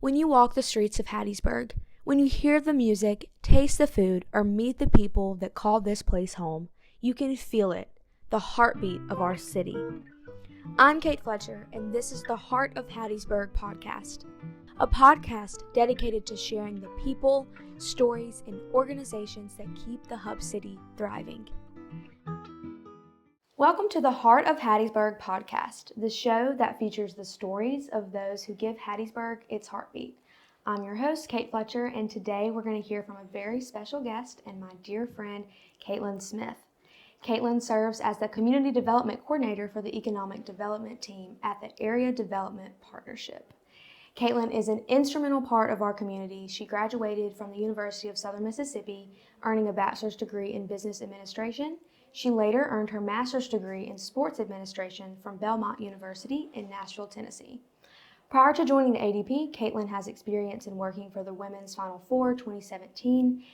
When you walk the streets of Hattiesburg, when you hear the music, taste the food, or meet the people that call this place home, you can feel it, the heartbeat of our city. I'm Kate Fletcher, and this is the Heart of Hattiesburg podcast, a podcast dedicated to sharing the people, stories, and organizations that keep the hub city thriving. Welcome to the Heart of Hattiesburg podcast, the show that features the stories of those who give Hattiesburg its heartbeat. I'm your host, Kate Fletcher, and today we're going to hear from a very special guest and my dear friend, Kaitlyn Smith. Kaitlyn serves as the Community Development Coordinator for the Economic Development Team at the Area Development Partnership. Kaitlyn is an instrumental part of our community. She graduated from the University of Southern Mississippi, earning a bachelor's degree in business administration. She later earned her master's degree in sports administration from Belmont University in Nashville, Tennessee. Prior to joining the ADP, Kaitlyn has experience in working for the Women's Final Four 2017,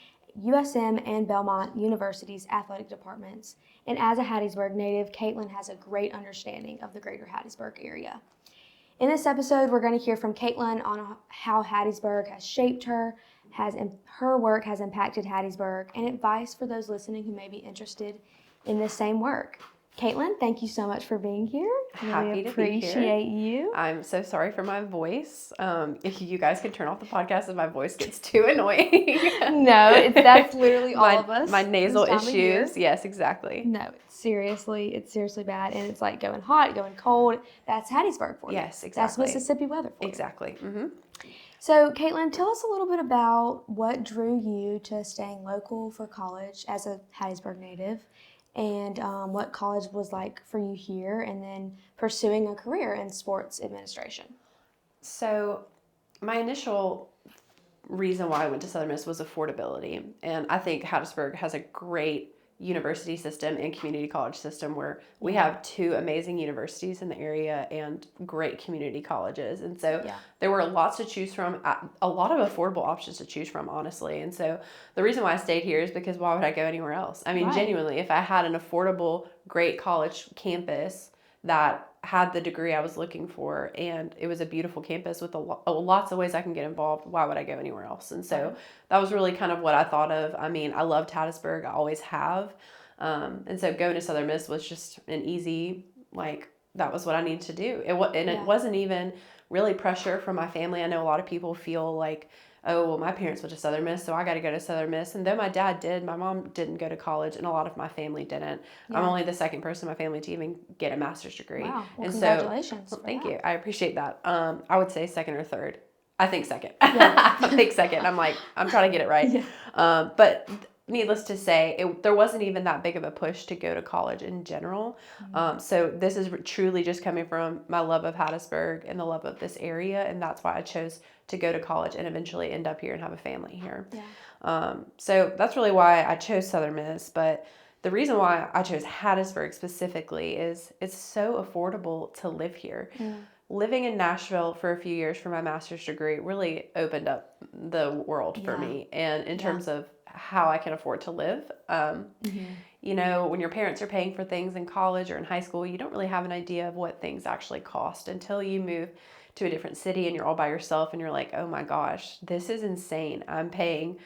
USM and Belmont University's athletic departments. And as a Hattiesburg native, Kaitlyn has a great understanding of the greater Hattiesburg area. In this episode, we're going to hear from Kaitlyn on how Hattiesburg has shaped her, her work has impacted Hattiesburg, and advice for those listening who may be interested in the same work. Kaitlyn, thank you so much for being here. Happy to be here. Appreciate you. I'm so sorry for my voice. If you guys can turn off the podcast if my voice gets too annoying. No, that's literally all of us. My nasal issues. Yes, exactly. No, it's seriously bad. And it's like going hot, going cold. That's Hattiesburg for you. Yes, exactly. That's Mississippi weather for you. Exactly. Mm-hmm. So, Kaitlyn, tell us a little bit about what drew you to staying local for college as a Hattiesburg native, and what college was like for you here, and then pursuing a career in sports administration. So my initial reason why I went to Southern Miss was affordability. And I think Hattiesburg has a great university system and community college system where we have two amazing universities in the area and great community colleges. And so there were lots to choose from, a lot of affordable options to choose from, honestly. And so the reason why I stayed here is because why would I go anywhere else? I mean, genuinely, if I had an affordable, great college campus that had the degree I was looking for, and it was a beautiful campus with lots of ways I can get involved, why would I go anywhere else? And so that was really kind of what I thought of. I mean, I loved Hattiesburg. I always have. And so going to Southern Miss was just an easy, that was what I needed to do. It wasn't even really pressure from my family. I know a lot of people feel like, oh, well, my parents went to Southern Miss, so I got to go to Southern Miss. And though my dad did, my mom didn't go to college, and a lot of my family didn't. Yeah. I'm only the second person in my family to even get a master's degree. Wow. Well, and congratulations. So, thank you. I appreciate that. I would say second or third. I think second. Yeah. I think second. I'm trying to get it right. Yeah. But needless to say, there wasn't even that big of a push to go to college in general. Mm-hmm. So this is truly just coming from my love of Hattiesburg and the love of this area, and that's why I chose to go to college and eventually end up here and have a family here. Yeah. So that's really why I chose Southern Miss. But the reason why I chose Hattiesburg specifically is it's so affordable to live here. Mm. Living in Nashville for a few years for my master's degree really opened up the world for me, and in terms of how I can afford to live. You know, when your parents are paying for things in college or in high school, you don't really have an idea of what things actually cost until you move to a different city and you're all by yourself and you're like, oh my gosh, this is insane. I'm paying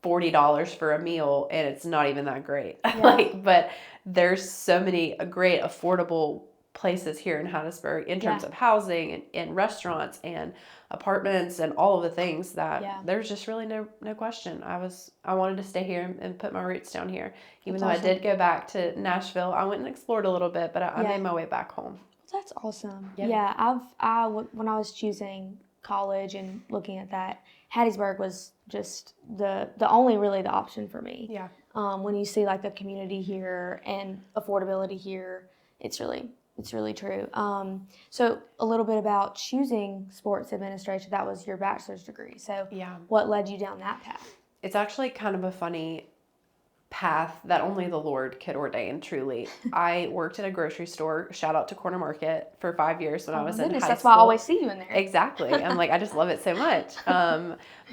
$40 for a meal and it's not even that great. Yeah. But there's so many great affordable places here in Hattiesburg in terms of housing and restaurants and apartments and all of the things that there's just really no question. I wanted to stay here and put my roots down here. Even though I did go back to Nashville, I went and explored a little bit, but I made my way back home. That's awesome. Yeah, when I was choosing college and looking at that, Hattiesburg was just the only really the option for me. Yeah. When you see like the community here and affordability here, it's really true. So a little bit about choosing sports administration. That was your bachelor's degree. So what led you down that path? It's actually kind of a funny path that only the Lord could ordain, truly. I worked at a grocery store, shout out to Corner Market, for 5 years when I was in high school. That's why I always see you in there. Exactly. I'm like, I just love it so much.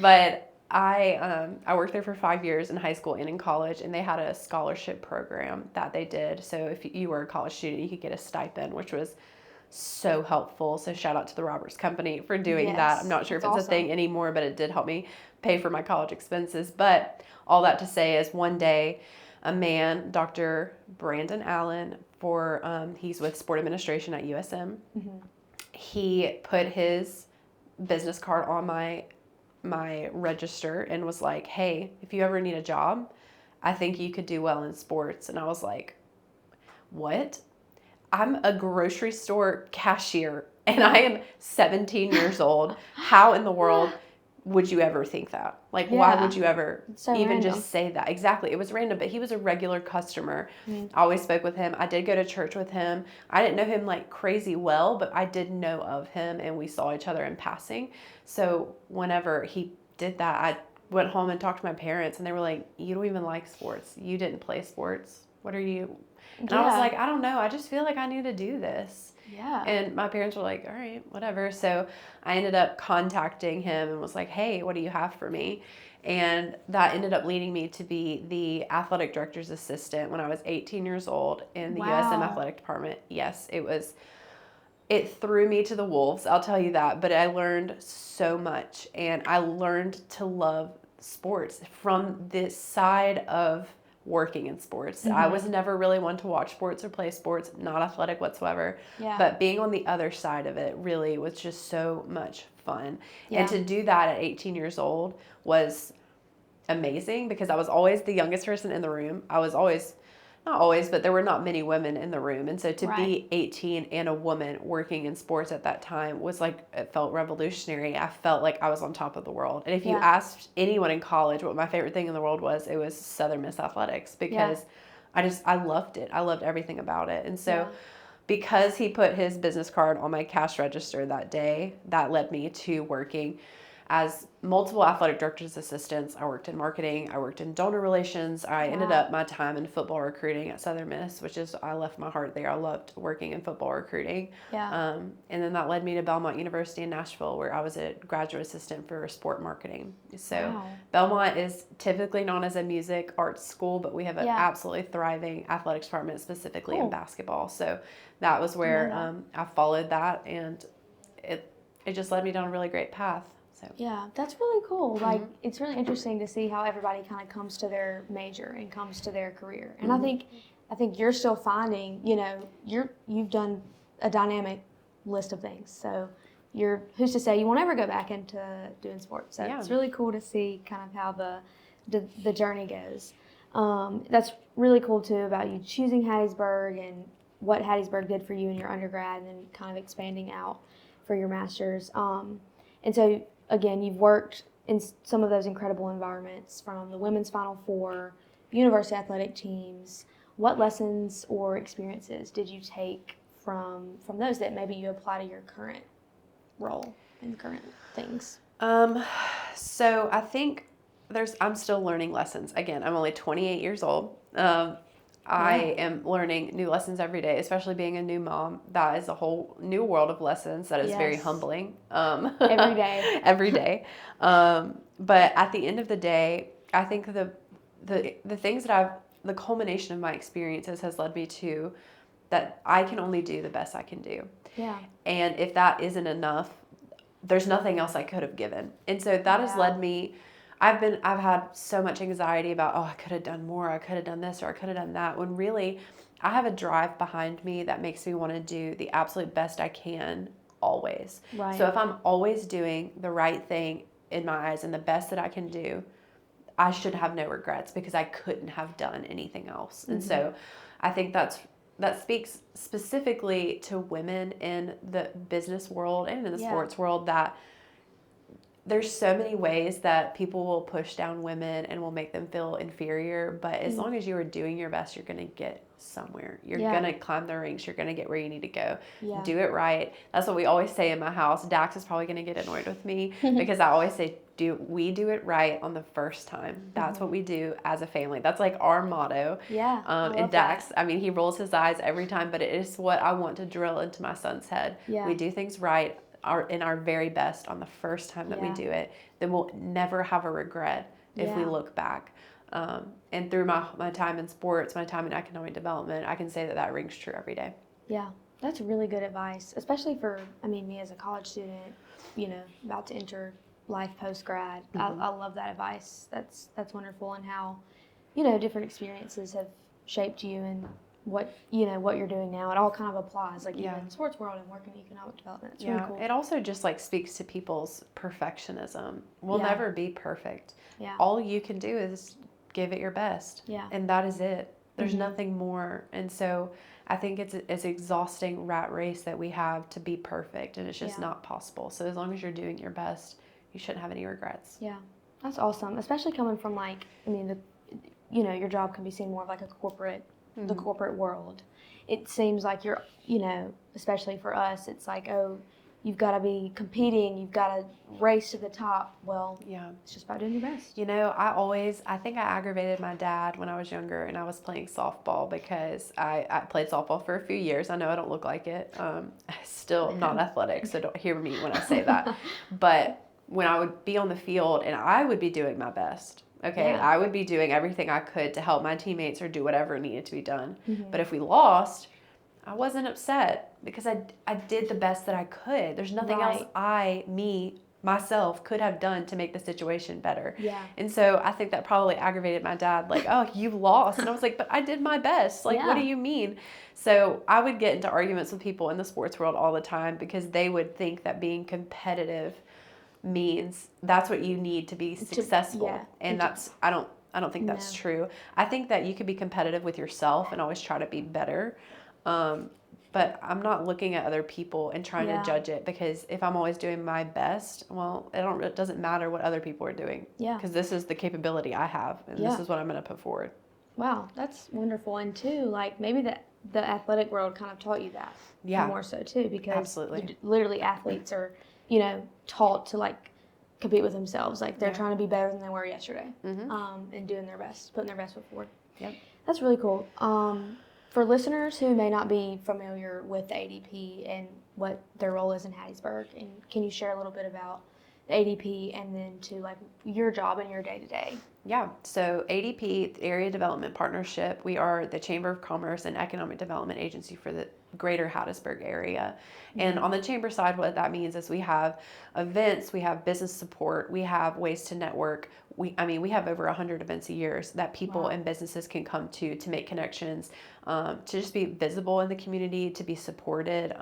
But I worked there for 5 years in high school and in college, and they had a scholarship program that they did. So if you were a college student, you could get a stipend, which was so helpful. So shout out to the Roberts Company for doing that. I'm not sure if it's a thing anymore, but it did help me pay for my college expenses. But all that to say is one day a man, Dr. Brandon Allen, he's with sport administration at USM. He put his business card on my register and was like, hey, if you ever need a job, I think you could do well in sports. And I was like, what? I'm a grocery store cashier and I am 17 years old. How in the world would you ever think that? Like, why would you ever just say that? Exactly. It was random, but he was a regular customer. I always spoke with him. I did go to church with him. I didn't know him like crazy well, but I did know of him and we saw each other in passing. So whenever he did that, I went home and talked to my parents and they were like, you don't even like sports. You didn't play sports. What are you? And I was like, I don't know. I just feel like I need to do this. Yeah. And my parents were like, all right, whatever. So I ended up contacting him and was like, hey, what do you have for me? And that ended up leading me to be the athletic director's assistant when I was 18 years old in the USM athletic department. Yes, it threw me to the wolves, I'll tell you that. But I learned so much and I learned to love sports from this side of working in sports. I was never really one to watch sports or play sports, not athletic whatsoever. But being on the other side of it really was just so much fun. And to do that at 18 years old was amazing because I was always the youngest person in the room. I was always, not always, but there were not many women in the room. And so to be 18 and a woman working in sports at that time was like, it felt revolutionary. I felt like I was on top of the world. And if you asked anyone in college what my favorite thing in the world was, it was Southern Miss Athletics because I loved it. I loved everything about it. And so because he put his business card on my cash register that day, that led me to working as multiple athletic director's assistants. I worked in marketing. I worked in donor relations. I ended up my time in football recruiting at Southern Miss, I left my heart there. I loved working in football recruiting. And then that led me to Belmont University in Nashville, where I was a graduate assistant for sport marketing. So Belmont is typically known as a music arts school, but we have an absolutely thriving athletics department, specifically in basketball. So that was where I followed that, and it just led me down a really great path. So. Yeah, that's really cool. Like, it's really interesting to see how everybody kind of comes to their major and comes to their career. And I think you're still finding, you've done a dynamic list of things. So who's to say you won't ever go back into doing sports. So it's really cool to see kind of how the journey goes. That's really cool too about you choosing Hattiesburg and what Hattiesburg did for you in your undergrad and then kind of expanding out for your master's. And so again, you've worked in some of those incredible environments, from the women's Final Four, university athletic teams. What lessons or experiences did you take from those that maybe you apply to your current role and current things? So I think I'm still learning lessons. Again, I'm only 28 years old. I am learning new lessons every day, especially being a new mom. That is a whole new world of lessons that is very humbling. Every day. Every day. But at the end of the day, I think the things that the culmination of my experiences has led me to that I can only do the best I can do. Yeah. And if that isn't enough, there's nothing else I could have given. And so that has led me. I've had so much anxiety about, I could have done more, I could have done this, or I could have done that, when really I have a drive behind me that makes me want to do the absolute best I can always. Right. So if I'm always doing the right thing in my eyes and the best that I can do, I should have no regrets because I couldn't have done anything else. And so I think that speaks specifically to women in the business world and in the sports world, that there's so many ways that people will push down women and will make them feel inferior. But as long as you are doing your best, you're going to get somewhere. You're going to climb the ranks. You're going to get where you need to go. Yeah. Do it right. That's what we always say in my house. Dax is probably going to get annoyed with me because I always say, we do it right on the first time. That's what we do as a family. That's like our motto. Yeah. And Dax, he rolls his eyes every time, but it is what I want to drill into my son's head. Yeah. We do things right. Our very best on the first time that we do it, then we'll never have a regret if we look back. And through my time in sports, my time in economic development, I can say that rings true every day. Yeah, That's really good advice, especially for, me as a college student, about to enter life post-grad. I love that advice. That's wonderful, and how, different experiences have shaped you and what you're doing now. It all kind of applies, like even in the sports world and working in economic development. It's really cool. It also just like speaks to people's perfectionism. We'll never be perfect. Yeah. All you can do is give it your best. Yeah. And that is it. There's nothing more. And so I think it's an exhausting rat race that we have to be perfect, and it's just not possible. So as long as you're doing your best, you shouldn't have any regrets. Yeah. That's awesome, especially coming from your job can be seen more of like a corporate, the corporate world. It seems like you're, especially for us, it's like, oh, you've got to be competing, you've got to race to the top. Well, it's just about doing your best. I think I aggravated my dad when I was younger and I was playing softball, because I played softball for a few years. I know I don't look like it. Still not athletic, so don't hear me when I say that. But when I would be on the field and I would be doing my best, I would be doing everything I could to help my teammates or do whatever needed to be done. But if we lost, I wasn't upset, because I did the best that I could. There's nothing else myself could have done to make the situation better. Yeah. And so I think that probably aggravated my dad, like, oh, you've lost. And I was like, but I did my best. Like, what do you mean? So I would get into arguments with people in the sports world all the time, because they would think that being competitive means that's what you need to be successful. And I don't think that's true. I think that you could be competitive with yourself and always try to be better. But I'm not looking at other people and trying to judge it, because if I'm always doing my best, well, it doesn't matter what other people are doing. Yeah. Because this is the capability I have, and this is what I'm going to put forward. Wow, that's wonderful. And too, like maybe the athletic world kind of taught you that. Yeah. More so too, because literally athletes are, taught to like compete with themselves. Like they're trying to be better than they were yesterday, and doing their best, putting their best foot forward. Yep. That's really cool. For listeners who may not be familiar with the ADP and what their role is in Hattiesburg, and can you share a little bit about the ADP and then to like your job and your day-to-day? Yeah, so ADP, the Area Development Partnership, we are the Chamber of Commerce and Economic Development Agency for the greater Hattiesburg area. And on the chamber side, what that means is we have events, we have business support, we have ways to network. We have over 100 events a year that people and businesses can come to make connections, to just be visible in the community, to be supported,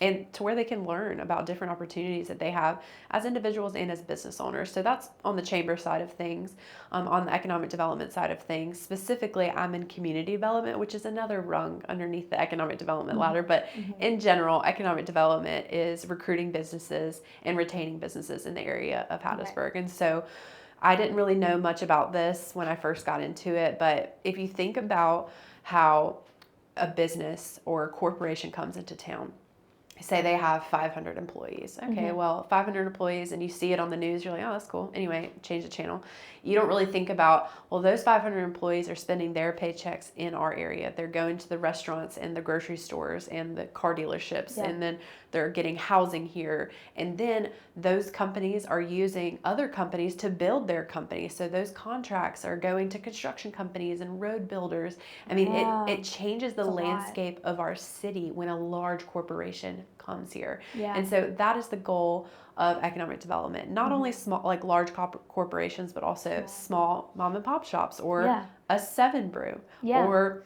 and to where they can learn about different opportunities that they have as individuals and as business owners. So that's on the chamber side of things. On the economic development side of things, specifically, I'm in community development, which is another rung underneath the economic development ladder. But in general, economic development is recruiting businesses and retaining businesses in the area of Hattiesburg. And so I didn't really know much about this when I first got into it, but if you think about how a business or a corporation comes into town, say they have 500 employees. Okay, well, 500 employees, and you see it on the news, you're like, oh, that's cool. Anyway, change the channel. You don't really think about, well, those 500 employees are spending their paychecks in our area. They're going to the restaurants and the grocery stores and the car dealerships, and then they're getting housing here. And then those companies are using other companies to build their company. So those contracts are going to construction companies and road builders. I mean, it changes the landscape of our city when a large corporation comes here. Yeah. And so that is the goal of economic development. Not only small, like large corporations, but also small mom and pop shops, or a 7 Brew, or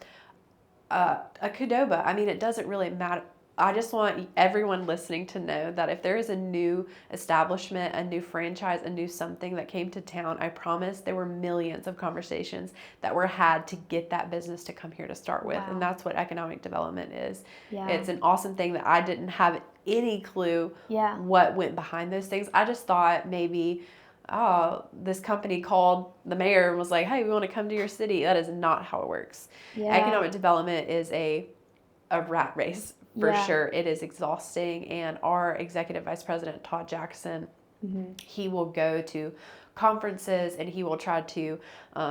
a Qdoba. I mean, it doesn't really matter. I just want everyone listening to know that if there is a new establishment, a new franchise, a new something that came to town, I promise there were millions of conversations that were had to get that business to come here to start with. And that's what economic development is. Yeah. It's an awesome thing that I didn't have any clue what went behind those things. I just thought maybe, this company called the mayor and was like, hey, we want to come to your city. That is not how it works. Yeah. Economic development is a rat race. For sure. It is exhausting. And our executive vice president, Todd Jackson, he will go to conferences and he will try to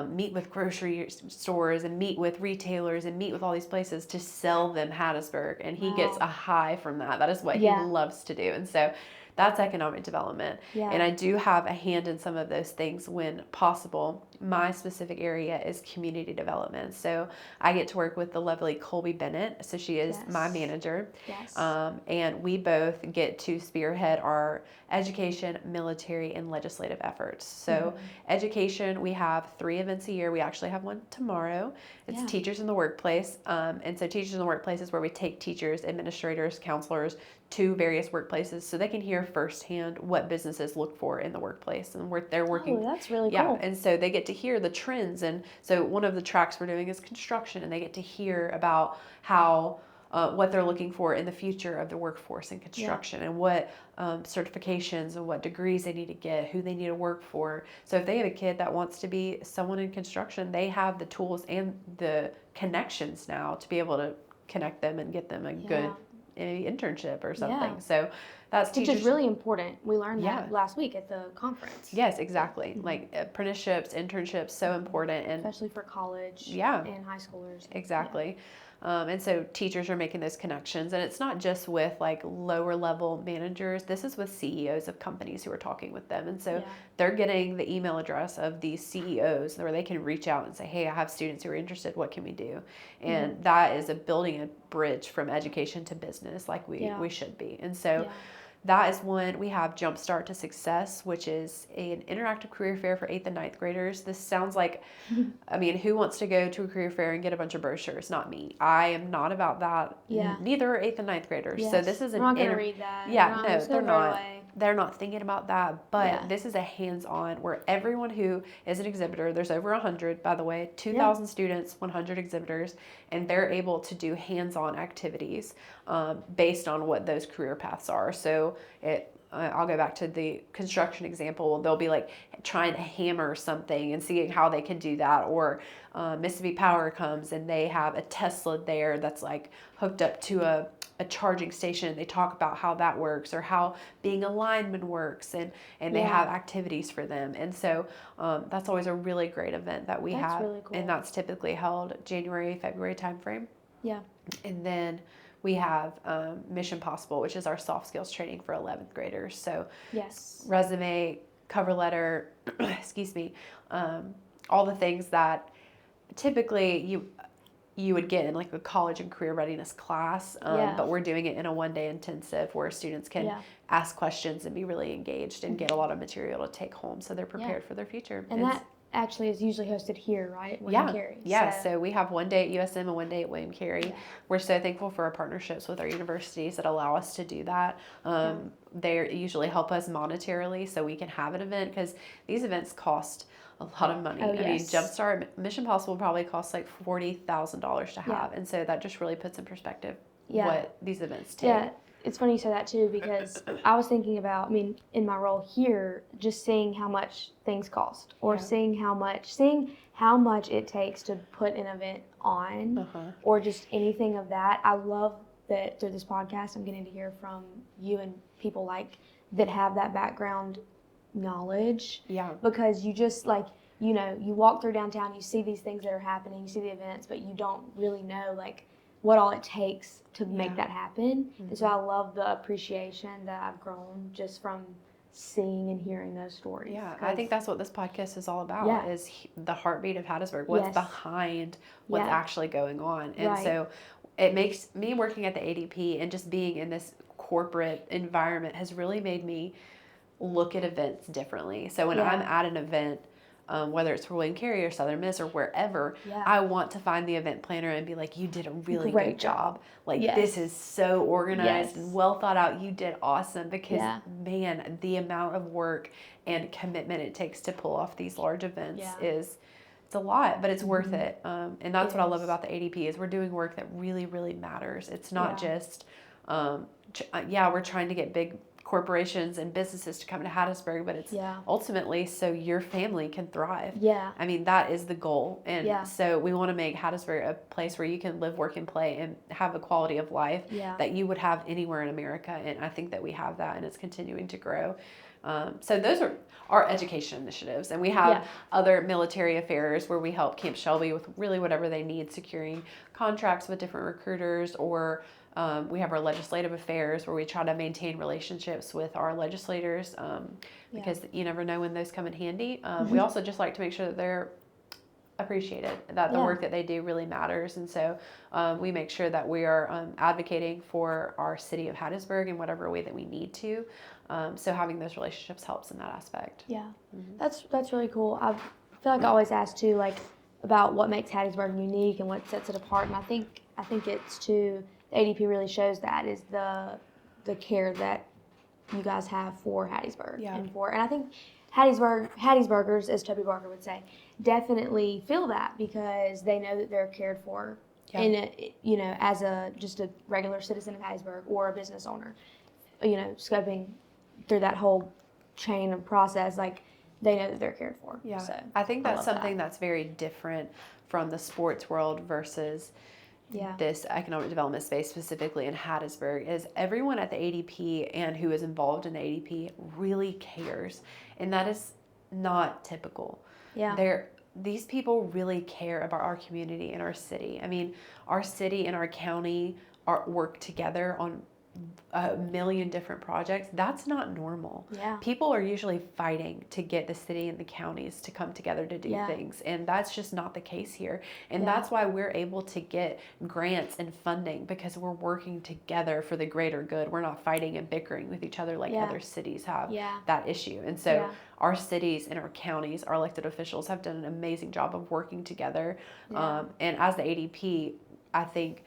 meet with grocery stores and meet with retailers and meet with all these places to sell them Hattiesburg. And he gets a high from that. That is what he loves to do. And so that's economic development. Yeah. And I do have a hand in some of those things when possible. my specific area is community development. So I get to work with the lovely Colby Bennett. So she is my manager. Yes. And we both get to spearhead our education, military, and legislative efforts. So education, we have 3 events a year. We actually have one tomorrow. It's Teachers in the Workplace. And so Teachers in the Workplace is where we take teachers, administrators, counselors to various workplaces so they can hear firsthand what businesses look for in the workplace and where they're working. Oh, that's really cool. And so they get to hear the trends. And so one of the tracks we're doing is construction, and they get to hear about how what they're looking for in the future of the workforce in construction and what certifications and what degrees they need to get, who they need to work for. So if they have a kid that wants to be someone in construction, they have the tools and the connections now to be able to connect them and get them a good internship or something. So that's which is really important. We learned that last week at the conference. Yes, exactly. Like apprenticeships, internships, so important, and especially for college and high schoolers. Exactly. And so teachers are making those connections, and it's not just with like lower level managers. This is with CEOs of companies who are talking with them. And so they're getting the email address of these CEOs where they can reach out and say, hey, I have students who are interested. What can we do? And that is building a bridge from education to business like we should be. And so that is one. We have Jumpstart to Success, which is an interactive career fair for 8th and 9th graders. This sounds like, I mean, who wants to go to a career fair and get a bunch of brochures? Not me. I am not about that. Neither are 8th and 9th graders. Yes. So this is I'm not going to read that. No, they're not. They're not thinking about that, but this is a hands-on where everyone who is an exhibitor, there's over 100, by the way, 2,000 students, 100 exhibitors, and they're able to do hands-on activities based on what those career paths are. So I'll go back to the construction example. They'll be like trying to hammer something and seeing how they can do that. Or Mississippi Power comes and they have a Tesla there that's like hooked up to a charging station. They talk about how that works or how being a lineman works, and they have activities for them. And so that's always a really great event that we have. Really cool. And that's typically held January, February timeframe. Yeah. And then we have Mission Possible, which is our soft skills training for 11th graders. So resume, cover letter, excuse me, all the things that typically you would get in like a college and career readiness class, but we're doing it in a one-day intensive where students can ask questions and be really engaged and get a lot of material to take home so they're prepared for their future. And that actually is usually hosted here, right? William Carey. So we have one day at USM and one day at William Carey. We're so thankful for our partnerships with our universities that allow us to do that. They usually help us monetarily so we can have an event, because these events cost a lot of money. I mean, Jumpstart, Mission Possible probably costs like $40,000 to have. And so that just really puts in perspective what these events take. Yeah. It's funny you say that too, because I was thinking about, I mean, in my role here, just seeing how much things cost, or seeing how much it takes to put an event on, or just anything of that. I love that through this podcast, I'm getting to hear from you and people like that have that background knowledge. Because you just like, you know, you walk through downtown, you see these things that are happening, you see the events, but you don't really know like what all it takes to make that happen. And so I love the appreciation that I've grown just from seeing and hearing those stories. I think that's what this podcast is all about, is the heartbeat of Hattiesburg, what's behind what's actually going on. And so it makes me working at the ADP and just being in this corporate environment has really made me look at events differently. So when I'm at an event, whether it's for William Carey or Southern Miss or wherever, I want to find the event planner and be like, you did a really good job. Like, this is so organized and well thought out. You did awesome, because, man, the amount of work and commitment it takes to pull off these large events it's a lot, but it's worth it. And that's what I love about the ADP is we're doing work that really, really matters. It's not just, we're trying to get big corporations and businesses to come to Hattiesburg, but it's ultimately so your family can thrive. I mean, that is the goal. And so we want to make Hattiesburg a place where you can live, work, and play and have a quality of life that you would have anywhere in America. And I think that we have that, and it's continuing to grow. So those are our education initiatives. And we have other military affairs where we help Camp Shelby with really whatever they need, securing contracts with different recruiters or We have our legislative affairs where we try to maintain relationships with our legislators because you never know when those come in handy. We also just like to make sure that they're appreciated, that the work that they do really matters. And so we make sure that we are advocating for our city of Hattiesburg in whatever way that we need to. So having those relationships helps in that aspect. Yeah, that's really cool. I feel like I always ask too, like about what makes Hattiesburg unique and what sets it apart. And I think it's too, the ADP really shows that is the care that you guys have for Hattiesburg and I think Hattiesburgers, as Toby Barker would say, definitely feel that because they know that they're cared for in a, as just a regular citizen of Hattiesburg or a business owner, scoping through that whole chain of process, like they know that they're cared for. Yeah, so I think that's something that's very different from the sports world versus this economic development space, specifically in Hattiesburg, is everyone at the ADP and who is involved in the ADP really cares, and that is not typical. These people really care about our community and our city. I mean, our city and our county work together on a million different projects. That's not normal. People are usually fighting to get the city and the counties to come together to do things, and that's just not the case here. And that's why we're able to get grants and funding, because we're working together for the greater good. We're not fighting and bickering with each other like other cities have that issue. And so our cities and our counties, our elected officials have done an amazing job of working together. And as the ADP, I think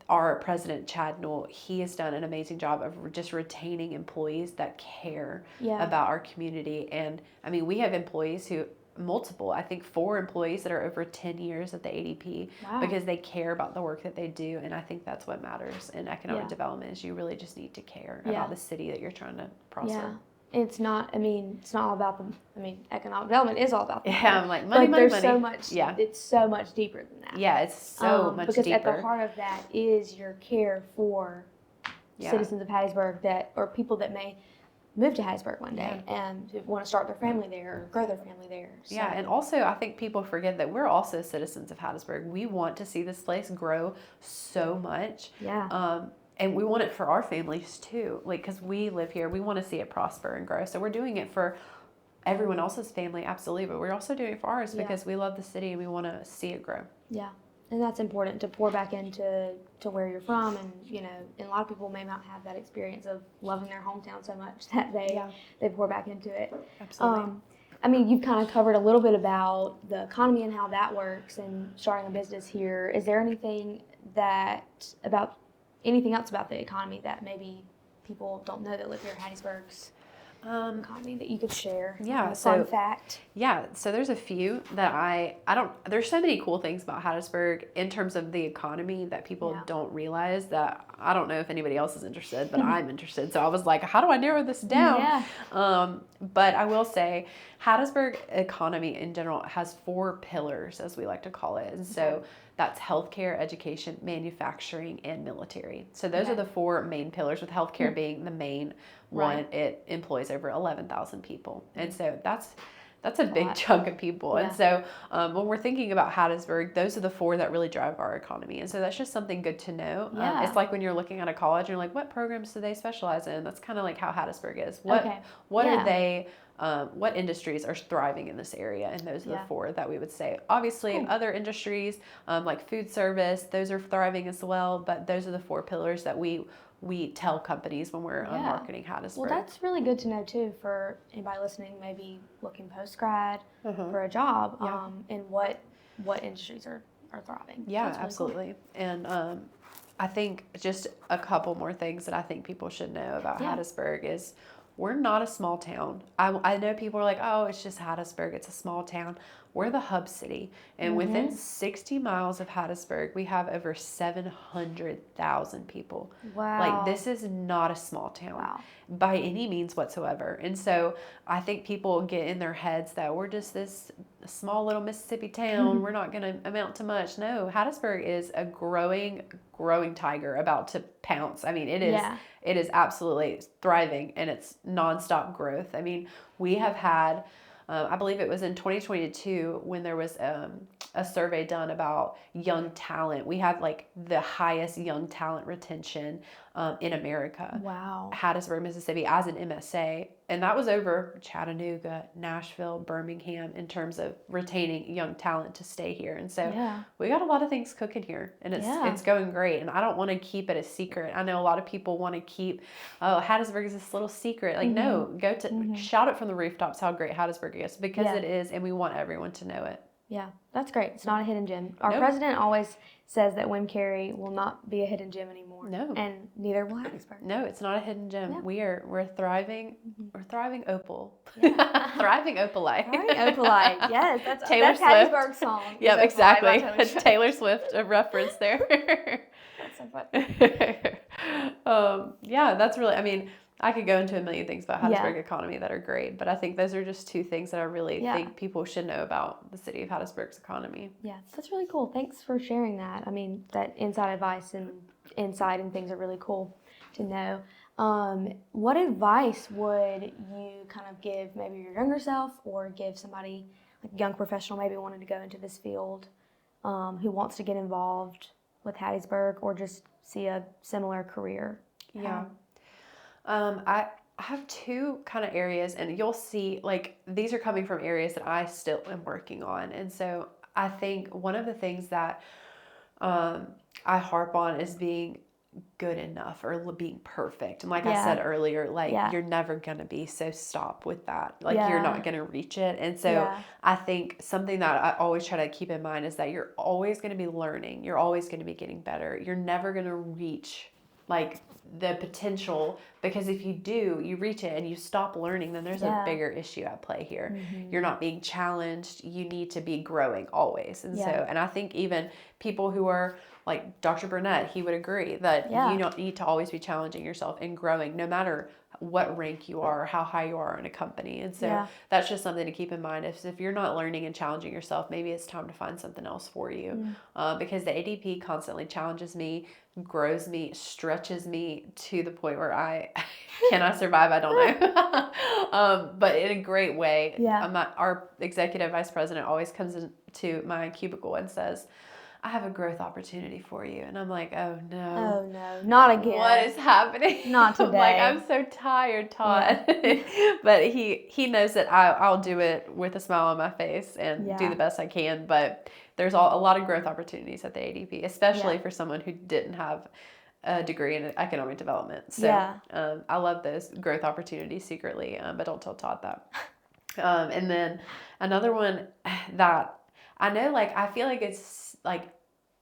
our president, Chad Newell, he has done an amazing job of just retaining employees that care about our community. And I mean, we have employees I think 4 employees that are over 10 years at the ADP because they care about the work that they do. And I think that's what matters in economic development, is you really just need to care about the city that you're trying to prosper. It's not all about economic development is all about the money. I'm like, money. So much, it's so much deeper than that. Yeah, it's so much because deeper. Because at the heart of that is your care for citizens of Hattiesburg or people that may move to Hattiesburg one day and who want to start their family there or grow their family there. So. Yeah, and also I think people forget that we're also citizens of Hattiesburg. We want to see this place grow so much. And we want it for our families too, because we live here. We want to see it prosper and grow. So we're doing it for everyone else's family, absolutely, but we're also doing it for ours because we love the city and we want to see it grow. Yeah, and that's important to pour back into where you're from, and and a lot of people may not have that experience of loving their hometown so much that they pour back into it. Absolutely. You've kind of covered a little bit about the economy and how that works and starting a business here. Is there anything else about the economy that maybe people don't know that live here in Hattiesburg's economy that you could share? Fun fact. Yeah, so there's a few that there's so many cool things about Hattiesburg in terms of the economy that people don't realize, that I don't know if anybody else is interested, but I'm interested. So I was like, how do I narrow this down? But I will say Hattiesburg economy in general has 4 pillars, as we like to call it. And so that's healthcare, education, manufacturing, and military. So those are the 4 main pillars, with healthcare being the main one. It employs over 11,000 people. And so that's a big chunk of people. And so when we're thinking about Hattiesburg, those are the 4 that really drive our economy. And so that's just something good to know. It's like when you're looking at a college and you're like, what programs do they specialize in? That's kind of like how Hattiesburg is. What are they... what industries are thriving in this area? And those are the 4 that we would say. Obviously, other industries like food service, those are thriving as well. But those are the 4 pillars that we tell companies when we're marketing Hattiesburg. Well, that's really good to know too for anybody listening, maybe looking post-grad for a job, and what industries are thriving. Yeah, really absolutely. Cool. And I think just a couple more things that I think people should know about Hattiesburg is we're not a small town. I know people are like, oh, it's just Hattiesburg. It's a small town. We're the hub city. And within 60 miles of Hattiesburg, we have over 700,000 people. Wow. Like, this is not a small town by any means whatsoever. And so I think people get in their heads that we're just this small little Mississippi town. We're not going to amount to much. No, Hattiesburg is a growing tiger about to pounce. I mean, it is absolutely thriving, and it's nonstop growth. I mean, we have had I believe it was in 2022 when there was a survey done about young talent. We had like the highest young talent retention in America. Wow. Hattiesburg, Mississippi, as an MSA. And that was over Chattanooga, Nashville, Birmingham, in terms of retaining young talent to stay here. And so we got a lot of things cooking here, and it's going great. And I don't want to keep it a secret. I know a lot of people want to keep, Hattiesburg is this little secret. Like, no, go to shout it from the rooftops how great Hattiesburg is, because it is, and we want everyone to know it. Yeah, that's great. It's not a hidden gem. Our president always says that Wim-Carey will not be a hidden gem anymore. No. And neither will Hattiesburg. No, it's not a hidden gem. No. We're thriving. We're thriving opal. Yeah. Thriving opalite. Thriving opalite. Yes, that's Swift. Hattiesburg's song. Yep, exactly. Taylor Swift, a reference there. That's so funny. Yeah, that's really, I mean, I could go into a million things about Hattiesburg economy that are great, but I think those are just two things that I really think people should know about the city of Hattiesburg's economy. Yeah, that's really cool. Thanks for sharing that. I mean, that inside advice and insight and things are really cool to know. What advice would you kind of give maybe your younger self, or give somebody, like a young professional maybe wanting to go into this field, who wants to get involved with Hattiesburg or just see a similar career? Yeah. I have two kind of areas, and you'll see, like, these are coming from areas that I still am working on. And so I think one of the things that I harp on is being good enough, or being perfect. And like I said earlier, like, you're never going to be, so stop with that. Like, you're not going to reach it. And so I think something that I always try to keep in mind is that you're always going to be learning. You're always going to be getting better. You're never going to reach, like, the potential, because if you do, you reach it and you stop learning, then there's a bigger issue at play here. You're not being challenged. You need to be growing always. And so, and I think even people who are like Dr. Burnett, he would agree that you don't need to always be challenging yourself and growing, no matter what rank you are or how high you are in a company. And so that's just something to keep in mind. If you're not learning and challenging yourself, maybe it's time to find something else for you. Because the ADP constantly challenges me, grows me, stretches me to the point where can I survive? I don't know. But in a great way. Our executive vice president always comes into my cubicle and says, I have a growth opportunity for you. And I'm like, oh no. Oh no, not again. What is happening? Not today. Like, I'm so tired, Todd. But he knows that I'll do it with a smile on my face and do the best I can. But there's a lot of growth opportunities at the ADP, especially for someone who didn't have a degree in economic development. So I love those growth opportunities secretly, but don't tell Todd that. And then another one that I know, like, I feel like it's like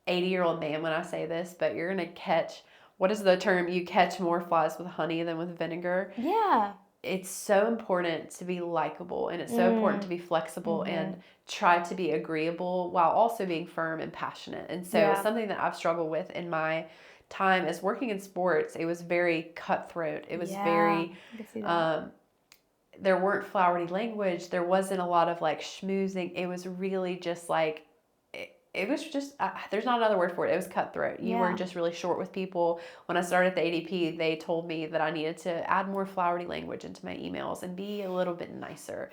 80-year-old man when I say this, but you're going to catch, what is the term? You catch more flies with honey than with vinegar. Yeah. It's so important to be likable, and it's so important to be flexible and try to be agreeable while also being firm and passionate. And so something that I've struggled with in my time as working in sports, it was very cutthroat. It was very, there weren't flowery language. There wasn't a lot of like schmoozing. It was really just like, it was just, there's not another word for it. It was cutthroat. You were just really short with people. When I started at the ADP, they told me that I needed to add more flowery language into my emails and be a little bit nicer.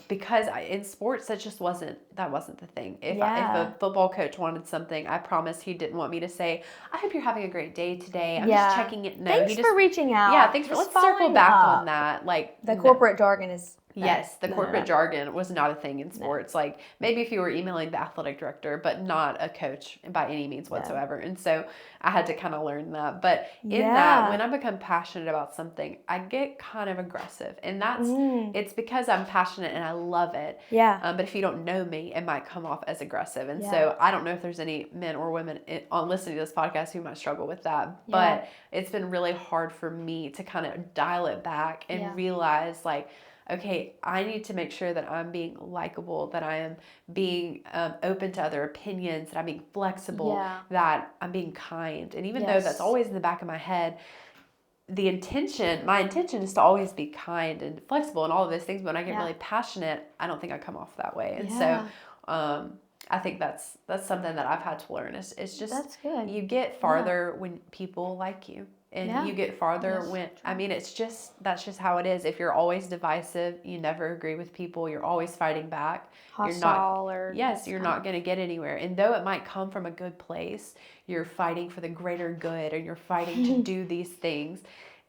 Because in sports, that wasn't the thing. If a football coach wanted something, I promise he didn't want me to say, I hope you're having a great day today. I'm just checking it. No, thanks for reaching out. Yeah, thanks for, let's circle back on that. Like, the corporate jargon is... Yes, the corporate jargon was not a thing in sports. Like, maybe if you were emailing the athletic director, but not a coach by any means whatsoever. And so I had to kind of learn that. But in that, when I become passionate about something, I get kind of aggressive. And that's, it's because I'm passionate and I love it. But if you don't know me, it might come off as aggressive. And so I don't know if there's any men or women on listening to this podcast who might struggle with that. But it's been really hard for me to kind of dial it back and realize, like, okay, I need to make sure that I'm being likable, that I am being open to other opinions, that I'm being flexible, that I'm being kind. And even though that's always in the back of my head, my intention is to always be kind and flexible and all of those things. But when I get really passionate, I don't think I come off that way. And so I think that's something that I've had to learn. It's just, that's good. You get farther when people like you. and you get farther when, I mean, that's just how it is. If you're always divisive, you never agree with people, you're always fighting back. Hostile you're not going to get anywhere. And though it might come from a good place, you're fighting for the greater good, and you're fighting to do these things.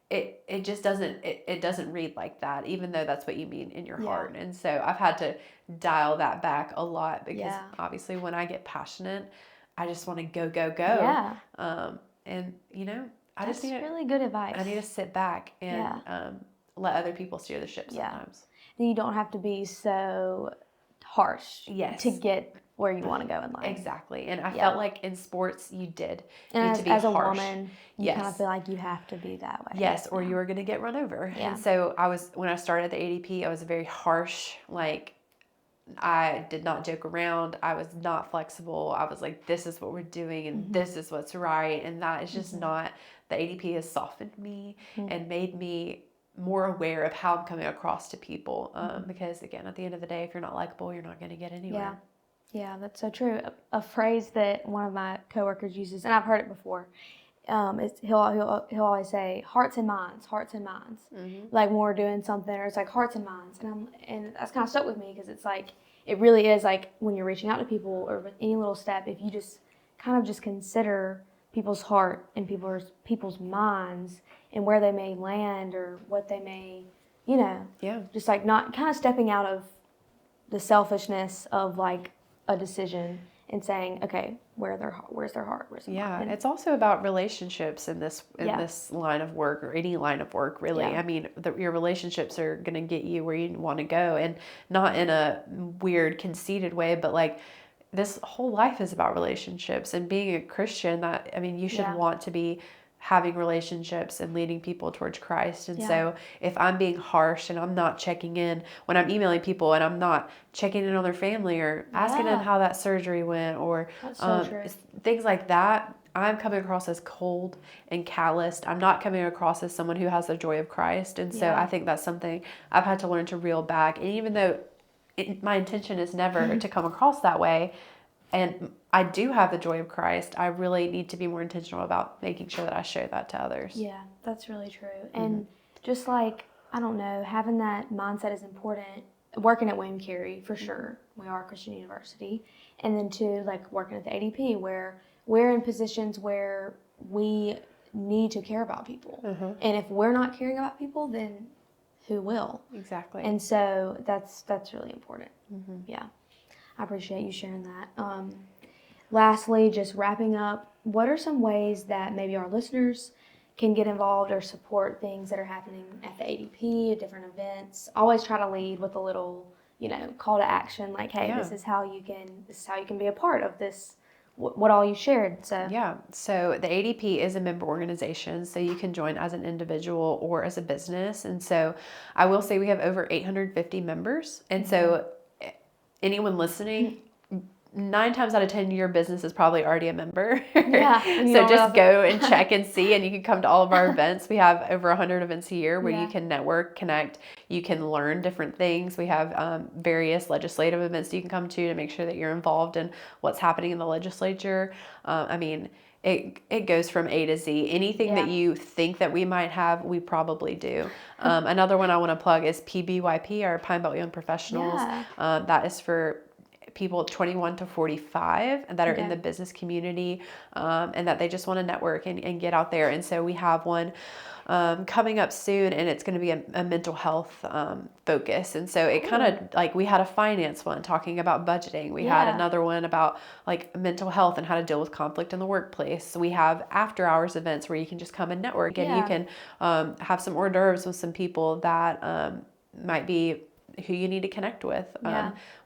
It just doesn't read like that, even though that's what you mean in your heart. And so I've had to dial that back a lot, because obviously when I get passionate, I just want to go. Yeah. And I That's just need really good advice. I need to sit back and let other people steer the ship sometimes. And you don't have to be so harsh to get where you want to go in life. Exactly. And I felt like in sports you did and need to be as harsh. A woman, you kind of feel like you have to be that way. Yes, or you were going to get run over. And so when I started at the ADP, I was very harsh. Like, I did not joke around. I was not flexible. I was like, this is what we're doing, and this is what's right. And that is just not, the ADP has softened me and made me more aware of how I'm coming across to people. Because again, at the end of the day, if you're not likable, you're not going to get anywhere. Yeah, that's so true. A phrase that one of my coworkers uses, and I've heard it before, is he'll always say hearts and minds, like when we're doing something, or it's like hearts and minds, and that's kind of stuck with me, because it's like, it really is like when you're reaching out to people, or with any little step, if you just kind of just consider people's heart and people's minds and where they may land, or what they may, just like not kind of stepping out of the selfishness of like a decision and saying, okay, where's their heart? Where's their mind? It's also about relationships in this line of work, or any line of work, really. I mean, your relationships are going to get you where you want to go, and not in a weird, conceited way, but like, this whole life is about relationships, and being a Christian, you should want to be having relationships and leading people towards Christ. And so if I'm being harsh and I'm not checking in when I'm emailing people, and I'm not checking in on their family, or asking them how that surgery went, or things like that, I'm coming across as cold and calloused. I'm not coming across as someone who has the joy of Christ. And so I think that's something I've had to learn to reel back. And even though my intention is never to come across that way, and I do have the joy of Christ, I really need to be more intentional about making sure that I share that to others. Yeah, that's really true. And just like, I don't know, having that mindset is important. Working at William Carey, for sure. We are a Christian university. And then too, like working at the ADP, where we're in positions where we need to care about people. And if we're not caring about people, then who will? Exactly. And so that's really important. Yeah. I appreciate you sharing that. Lastly, just wrapping up, what are some ways that maybe our listeners can get involved or support things that are happening at the ADP, different events? Always try to lead with a little, call to action, like, hey, this is how you can be a part of this, what all you shared. So the ADP is a member organization, so you can join as an individual or as a business. And so I will say we have over 850 members. And so anyone listening, 9 times out of 10, your business is probably already a member. So just go and check and see, and you can come to all of our events. We have over 100 events a year where you can network, connect, you can learn different things. We have various legislative events that you can come to make sure that you're involved in what's happening in the legislature. It goes from A to Z. Anything that you think that we might have, we probably do. Another one I want to plug is PBYP, our Pine Belt Young Professionals. That is for people 21 to 45 that are in the business community, and that they just want to network and get out there. And so we have one coming up soon, and it's going to be a mental health focus. And so it kind of like, we had a finance one talking about budgeting. We had another one about like mental health and how to deal with conflict in the workplace. We have after hours events where you can just come and network, and you can have some hors d'oeuvres with some people that might be who you need to connect with.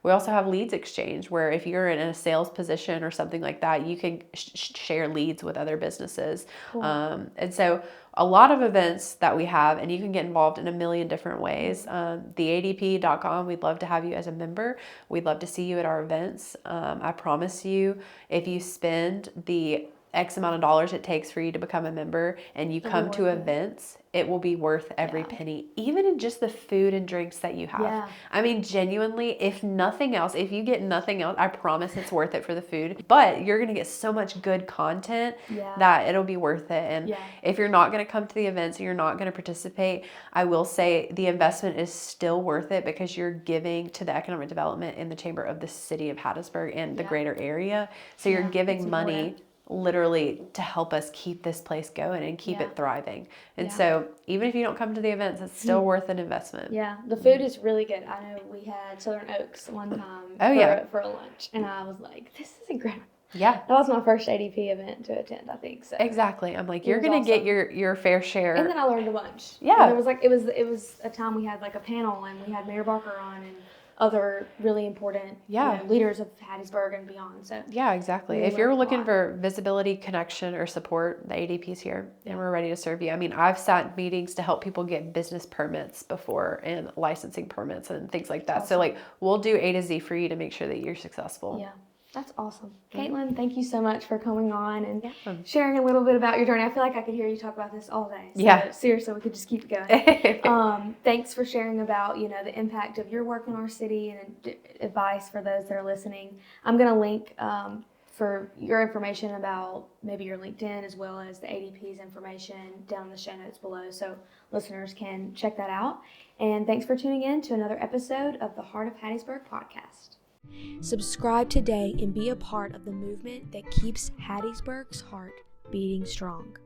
We also have leads exchange, where if you're in a sales position or something like that, you can share leads with other businesses. And so a lot of events that we have, and you can get involved in a million different ways. TheADP.com, we'd love to have you as a member. We'd love to see you at our events. I promise you, if you spend the X amount of dollars it takes for you to become a member and you come to events, it will be worth every penny, even in just the food and drinks that you have. Yeah. I mean, genuinely, if nothing else, if you get nothing else, I promise it's worth it for the food, but you're going to get so much good content that it'll be worth it. And if you're not going to come to the events and you're not going to participate, I will say the investment is still worth it because you're giving to the economic development in the chamber of the city of Hattiesburg and the greater area. So you're giving money literally to help us keep this place going and keep it thriving. And so even if you don't come to the events, it's still worth an investment. Yeah, the food is really good. I know we had Southern Oaks one time for a lunch, and I was like, this is incredible. Yeah. That was my first ADP event to attend, I think. So exactly. I'm like, you're going to get your fair share. And then I learned a bunch. Yeah. And it was a time we had like a panel, and we had Mayor Barker on and other really important leaders of Hattiesburg and beyond. So yeah, exactly. If you're looking for visibility, connection, or support, the ADP's here, and we're ready to serve you. I mean, I've sat in meetings to help people get business permits before and licensing permits and things like that. Awesome. So like, we'll do A to Z for you to make sure that you're successful. Yeah. That's awesome. Kaitlyn, thank you so much for coming on and sharing a little bit about your journey. I feel like I could hear you talk about this all day. So seriously, we could just keep it going. Thanks for sharing about, the impact of your work in our city and advice for those that are listening. I'm going to link for your information about maybe your LinkedIn as well as the ADP's information down in the show notes below so listeners can check that out. And thanks for tuning in to another episode of the Heart of Hattiesburg podcast. Subscribe today and be a part of the movement that keeps Hattiesburg's heart beating strong.